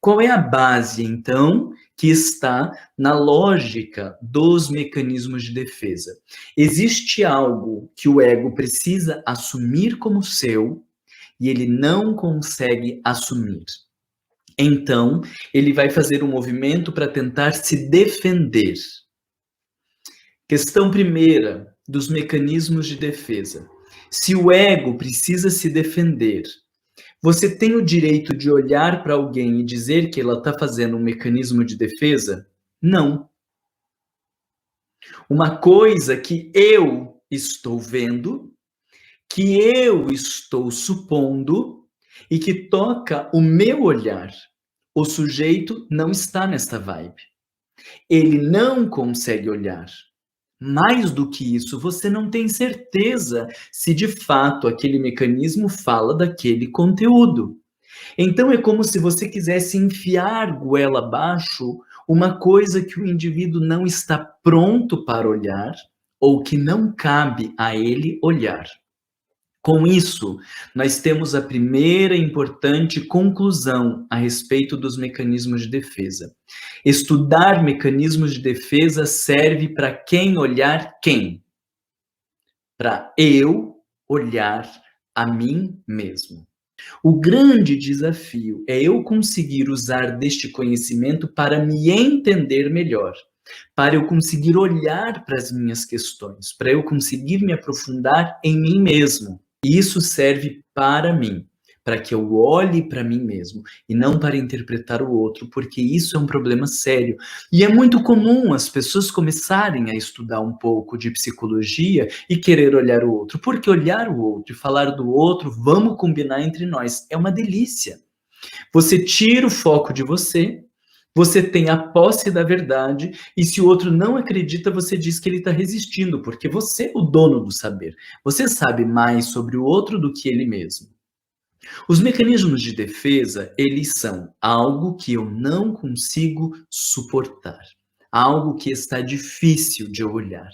Qual é a base, então, que está na lógica dos mecanismos de defesa? Existe algo que o ego precisa assumir como seu e ele não consegue assumir. Então, ele vai fazer um movimento para tentar se defender. Questão primeira dos mecanismos de defesa. Se o ego precisa se defender, você tem o direito de olhar para alguém e dizer que ela está fazendo um mecanismo de defesa? Não. Uma coisa que eu estou vendo, que eu estou supondo e que toca o meu olhar. O sujeito não está nesta vibe. Ele não consegue olhar. Mais do que isso, você não tem certeza se de fato aquele mecanismo fala daquele conteúdo. Então é como se você quisesse enfiar goela abaixo uma coisa que o indivíduo não está pronto para olhar ou que não cabe a ele olhar. Com isso, nós temos a primeira importante conclusão a respeito dos mecanismos de defesa. Estudar mecanismos de defesa serve para quem olhar quem? Para eu olhar a mim mesmo. O grande desafio é eu conseguir usar deste conhecimento para me entender melhor, para eu conseguir olhar para as minhas questões, para eu conseguir me aprofundar em mim mesmo. E isso serve para mim, para que eu olhe para mim mesmo e não para interpretar o outro, porque isso é um problema sério. E é muito comum as pessoas começarem a estudar um pouco de psicologia e querer olhar o outro, porque olhar o outro e falar do outro, vamos combinar entre nós, é uma delícia. Você tira o foco de você, você tem a posse da verdade, e se o outro não acredita, você diz que ele está resistindo, porque você é o dono do saber. Você sabe mais sobre o outro do que ele mesmo. Os mecanismos de defesa, eles são algo que eu não consigo suportar, algo que está difícil de eu olhar.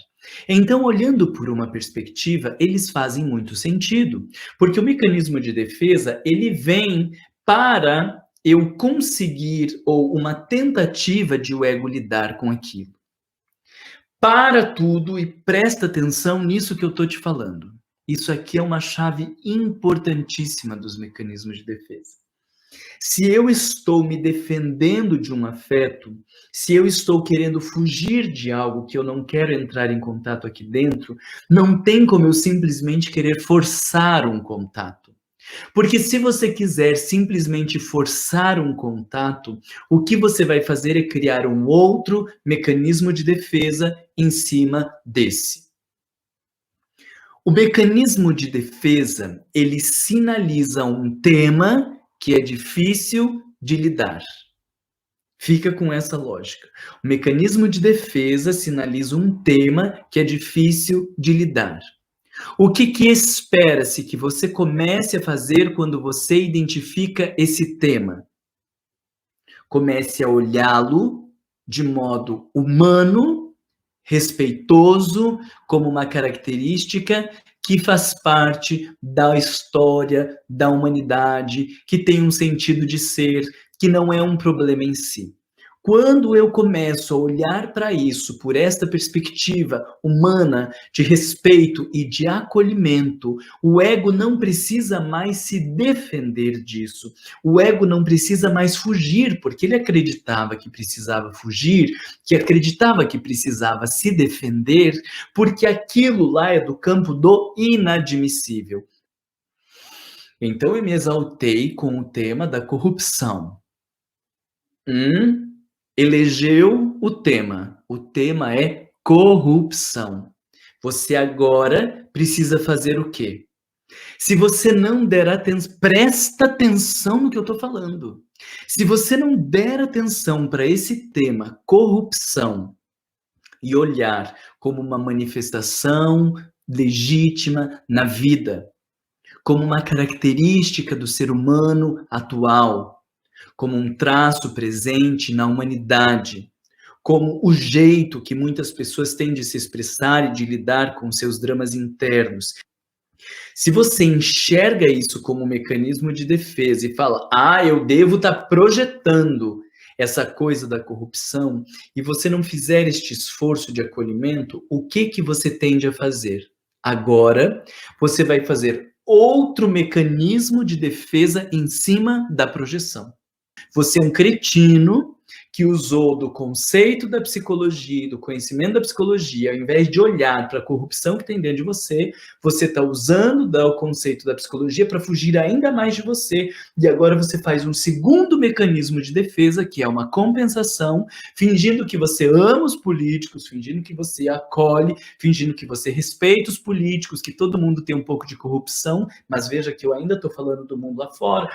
Então, olhando por uma perspectiva, eles fazem muito sentido, porque o mecanismo de defesa, ele vem para eu conseguir, ou uma tentativa de o ego lidar com aquilo. Para tudo e presta atenção nisso que eu estou te falando. Isso aqui é uma chave importantíssima dos mecanismos de defesa. Se eu estou me defendendo de um afeto, se eu estou querendo fugir de algo que eu não quero entrar em contato aqui dentro, não tem como eu simplesmente querer forçar um contato. Porque se você quiser simplesmente forçar um contato, o que você vai fazer é criar um outro mecanismo de defesa em cima desse. O mecanismo de defesa, ele sinaliza um tema que é difícil de lidar. Fica com essa lógica. O mecanismo de defesa sinaliza um tema que é difícil de lidar. O que espera-se que você comece a fazer quando você identifica esse tema? Comece a olhá-lo de modo humano, respeitoso, como uma característica que faz parte da história, da humanidade, que tem um sentido de ser, que não é um problema em si. Quando eu começo a olhar para isso por esta perspectiva humana de respeito e de acolhimento, o ego não precisa mais se defender disso. O ego não precisa mais fugir, porque ele acreditava que precisava fugir, que acreditava que precisava se defender, porque aquilo lá é do campo do inadmissível. Então eu me exaltei com o tema da corrupção. Elegeu o tema. O tema é corrupção. Você agora precisa fazer o quê? Se você não der atenção, presta atenção no que eu estou falando. Se você não der atenção para esse tema, corrupção, e olhar como uma manifestação legítima na vida, como uma característica do ser humano atual, como um traço presente na humanidade, como o jeito que muitas pessoas têm de se expressar e de lidar com seus dramas internos. Se você enxerga isso como um mecanismo de defesa e fala, eu devo estar projetando essa coisa da corrupção, e você não fizer este esforço de acolhimento, o que que você tende a fazer? Agora, você vai fazer outro mecanismo de defesa em cima da projeção. Você é um cretino que usou do conceito da psicologia, do conhecimento da psicologia, ao invés de olhar para a corrupção que tem dentro de você, você está usando o conceito da psicologia para fugir ainda mais de você, e agora você faz um segundo mecanismo de defesa, que é uma compensação, fingindo que você ama os políticos, fingindo que você acolhe, fingindo que você respeita os políticos, que todo mundo tem um pouco de corrupção, mas veja que eu ainda estou falando do mundo lá fora.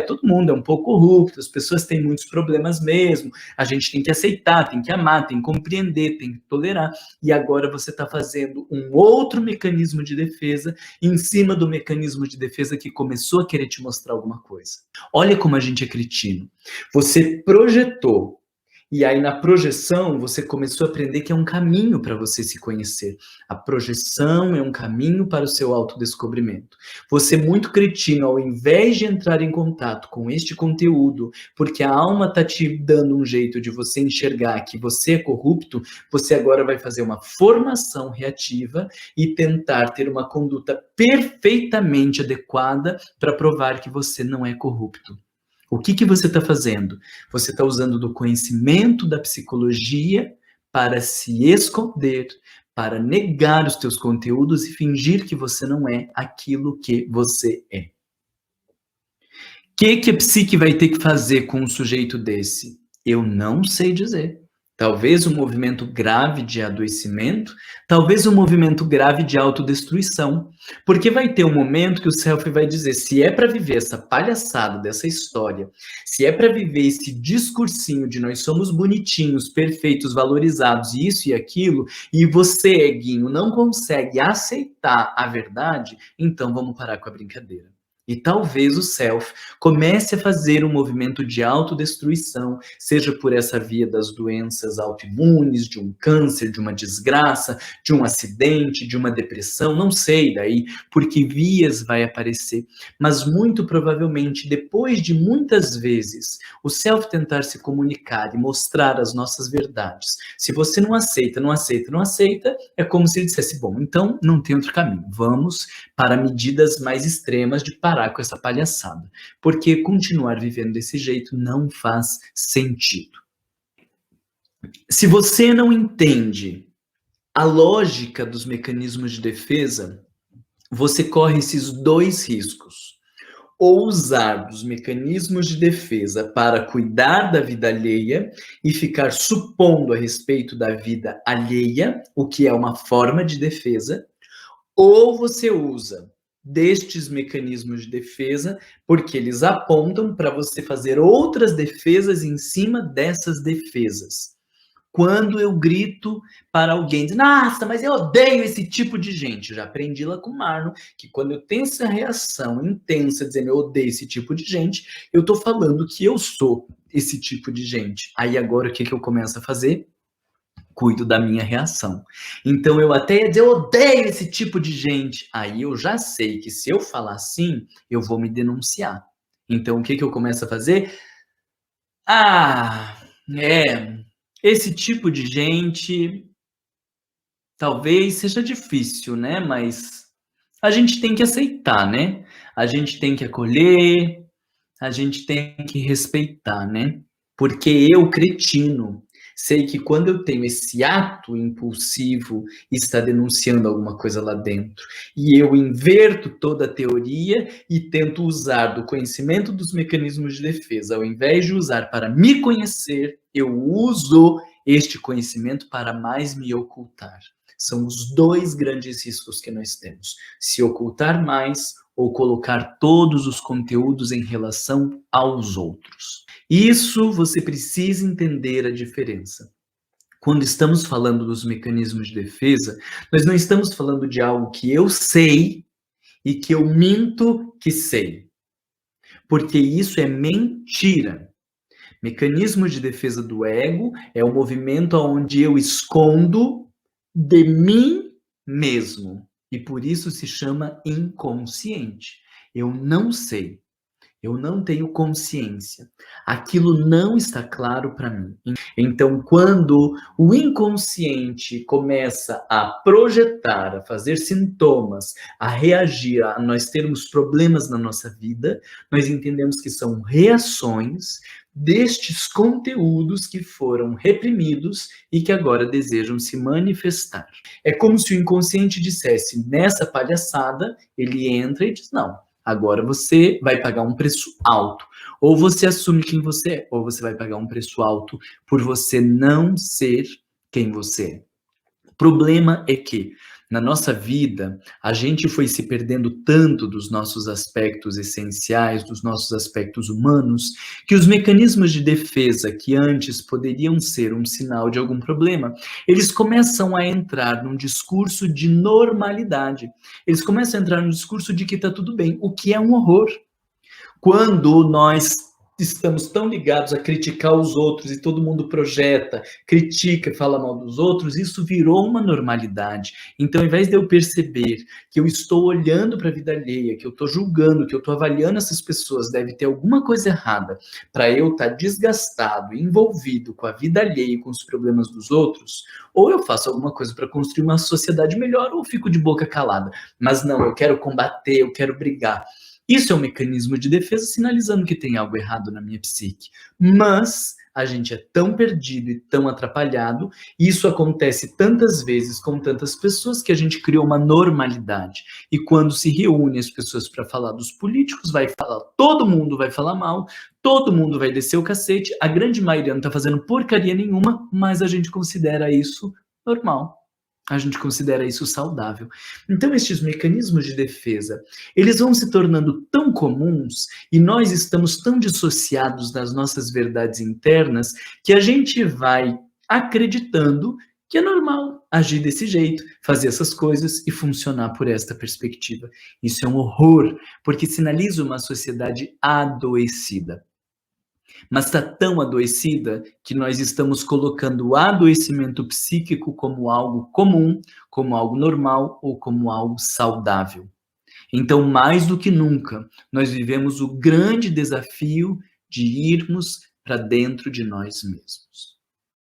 Todo mundo é um pouco corrupto, as pessoas têm muitos problemas mesmo, a gente tem que aceitar, tem que amar, tem que compreender, tem que tolerar. E agora você está fazendo um outro mecanismo de defesa em cima do mecanismo de defesa que começou a querer te mostrar alguma coisa. Olha como a gente é cretino. Você projetou, e aí na projeção você começou a aprender que é um caminho para você se conhecer. A projeção é um caminho para o seu autodescobrimento. Você muito cretino, ao invés de entrar em contato com este conteúdo, porque a alma está te dando um jeito de você enxergar que você é corrupto, você agora vai fazer uma formação reativa e tentar ter uma conduta perfeitamente adequada para provar que você não é corrupto. O que que você está fazendo? Você está usando do conhecimento da psicologia para se esconder, para negar os teus conteúdos e fingir que você não é aquilo que você é. O que a psique vai ter que fazer com um sujeito desse? Eu não sei dizer. Talvez um movimento grave de adoecimento, talvez um movimento grave de autodestruição. Porque vai ter um momento que o self vai dizer, se é para viver essa palhaçada dessa história, se é para viver esse discursinho de nós somos bonitinhos, perfeitos, valorizados, isso e aquilo, e você, Eguinho, não consegue aceitar a verdade, então vamos parar com a brincadeira. E talvez o self comece a fazer um movimento de autodestruição, seja por essa via das doenças autoimunes, de um câncer, de uma desgraça, de um acidente, de uma depressão, não sei daí por que vias vai aparecer, mas muito provavelmente depois de muitas vezes o self tentar se comunicar e mostrar as nossas verdades. Se você não aceita, não aceita, não aceita, é como se ele dissesse, bom, então não tem outro caminho, vamos para medidas mais extremas de parar com essa palhaçada, porque continuar vivendo desse jeito não faz sentido. Se você não entende a lógica dos mecanismos de defesa, você corre esses dois riscos. Ou usar dos mecanismos de defesa para cuidar da vida alheia e ficar supondo a respeito da vida alheia, o que é uma forma de defesa, ou você usa destes mecanismos de defesa, porque eles apontam para você fazer outras defesas em cima dessas defesas. Quando eu grito para alguém, diz, nossa, mas eu odeio esse tipo de gente. Eu já aprendi lá com o Marlon, que quando eu tenho essa reação intensa, dizendo eu odeio esse tipo de gente, eu estou falando que eu sou esse tipo de gente. Aí agora o que eu começo a fazer? Cuido da minha reação. Então eu até ia dizer, eu odeio esse tipo de gente. Aí eu já sei que se eu falar assim, eu vou me denunciar. Então o que eu começo a fazer? Esse tipo de gente talvez seja difícil, né? Mas a gente tem que aceitar, né? A gente tem que acolher, a gente tem que respeitar, né? Porque eu, cretino, sei que quando eu tenho esse ato impulsivo, está denunciando alguma coisa lá dentro. E eu inverto toda a teoria e tento usar do conhecimento dos mecanismos de defesa. Ao invés de usar para me conhecer, eu uso este conhecimento para mais me ocultar. São os dois grandes riscos que nós temos. Se ocultar mais ou colocar todos os conteúdos em relação aos outros. Isso você precisa entender a diferença. Quando estamos falando dos mecanismos de defesa, nós não estamos falando de algo que eu sei e que eu minto que sei. Porque isso é mentira. Mecanismo de defesa do ego é o movimento onde eu escondo de mim mesmo. E por isso se chama inconsciente. Eu não sei. Eu não tenho consciência. Aquilo não está claro para mim. Então, quando o inconsciente começa a projetar, a fazer sintomas, a reagir, a nós termos problemas na nossa vida, nós entendemos que são reações destes conteúdos que foram reprimidos e que agora desejam se manifestar. É como se o inconsciente dissesse, nessa palhaçada, ele entra e diz, não, agora você vai pagar um preço alto. Ou você assume quem você é, ou você vai pagar um preço alto por você não ser quem você é. O problema é que, na nossa vida, a gente foi se perdendo tanto dos nossos aspectos essenciais, dos nossos aspectos humanos, que os mecanismos de defesa que antes poderiam ser um sinal de algum problema, eles começam a entrar num discurso de normalidade. Eles começam a entrar no discurso de que está tudo bem, o que é um horror. Quando nós estamos tão ligados a criticar os outros e todo mundo projeta, critica, fala mal dos outros, isso virou uma normalidade. Então, ao invés de eu perceber que eu estou olhando para a vida alheia, que eu estou julgando, que eu estou avaliando essas pessoas, deve ter alguma coisa errada para eu estar desgastado, envolvido com a vida alheia e com os problemas dos outros, ou eu faço alguma coisa para construir uma sociedade melhor, ou fico de boca calada. Mas não, eu quero combater, eu quero brigar. Isso é um mecanismo de defesa sinalizando que tem algo errado na minha psique. Mas a gente é tão perdido e tão atrapalhado, e isso acontece tantas vezes com tantas pessoas que a gente criou uma normalidade. E quando se reúne as pessoas para falar dos políticos, vai falar, todo mundo vai falar mal, todo mundo vai descer o cacete, a grande maioria não está fazendo porcaria nenhuma, mas a gente considera isso normal. A gente considera isso saudável. Então, estes mecanismos de defesa, eles vão se tornando tão comuns e nós estamos tão dissociados das nossas verdades internas que a gente vai acreditando que é normal agir desse jeito, fazer essas coisas e funcionar por esta perspectiva. Isso é um horror, porque sinaliza uma sociedade adoecida. Mas está tão adoecida que nós estamos colocando o adoecimento psíquico como algo comum, como algo normal ou como algo saudável. Então, mais do que nunca, nós vivemos o grande desafio de irmos para dentro de nós mesmos.